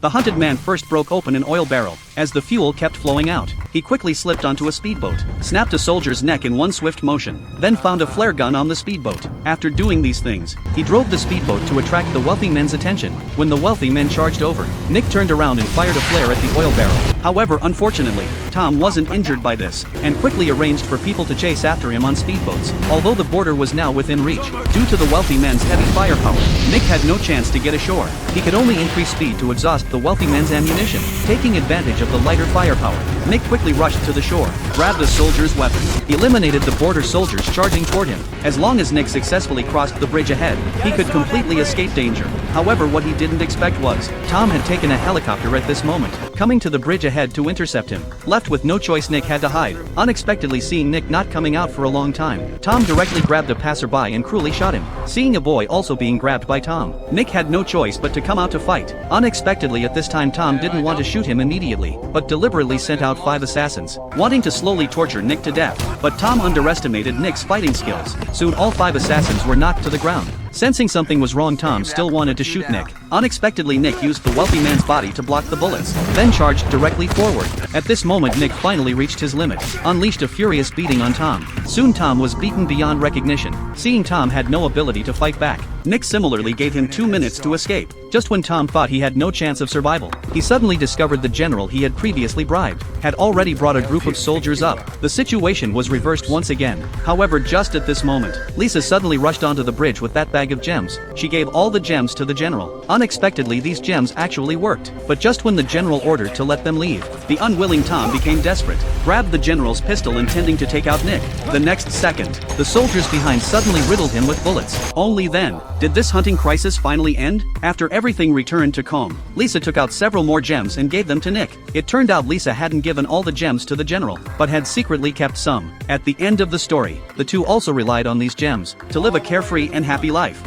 The hunted man first broke open an oil barrel. As the fuel kept flowing out, he quickly slipped onto a speedboat, snapped a soldier's neck in one swift motion, then found a flare gun on the speedboat. After doing these things, he drove the speedboat to attract the wealthy men's attention. When the wealthy men charged over, Nick turned around and fired a flare at the oil barrel. However, unfortunately, Tom wasn't injured by this, and quickly arranged for people to chase after him on speedboats. Although the border was now within reach, due to the wealthy men's heavy firepower, Nick had no chance to get ashore. He could only increase speed to exhaust the wealthy men's ammunition. Taking advantage of the lighter firepower, Nick quickly rushed to the shore, grabbed the soldier's weapon, eliminated the border soldiers charging toward him. As long as Nick successfully crossed the bridge ahead, he could completely escape danger. However, what he didn't expect was, Tom had taken a helicopter at this moment, coming to the bridge ahead to intercept him. Left with no choice, Nick had to hide. Unexpectedly seeing Nick not coming out for a long time, Tom directly grabbed a passerby and cruelly shot him. Seeing a boy also being grabbed by Tom, Nick had no choice but to come out to fight. Unexpectedly at this time, Tom didn't want to shoot him immediately, but deliberately sent out 5 assassins, wanting to slowly torture Nick to death. But Tom underestimated Nick's fighting skills. Soon all 5 assassins were knocked to the ground. Sensing something was wrong, Tom still wanted to shoot Nick. Unexpectedly, Nick used the wealthy man's body to block the bullets, then charged directly forward. At this moment, Nick finally reached his limit, unleashed a furious beating on Tom. Soon Tom was beaten beyond recognition. Seeing Tom had no ability to fight back, Nick similarly gave him 2 minutes to escape. Just when Tom thought he had no chance of survival, he suddenly discovered the general he had previously bribed had already brought a group of soldiers up. The situation was reversed once again. However, just at this moment, Lisa suddenly rushed onto the bridge with that bag of gems. She gave all the gems to the general. Unexpectedly, these gems actually worked. But just when the general ordered to let them leave, the unwilling Tom became desperate, grabbed the general's pistol intending to take out Nick. The next second, the soldiers behind suddenly riddled him with bullets. Only then did this hunting crisis finally end. After everything returned to calm, Lisa took out several more gems and gave them to Nick. It turned out Lisa hadn't given all the gems to the general, but had secretly kept some. At the end of the story, the two also relied on these gems to live a carefree and happy life.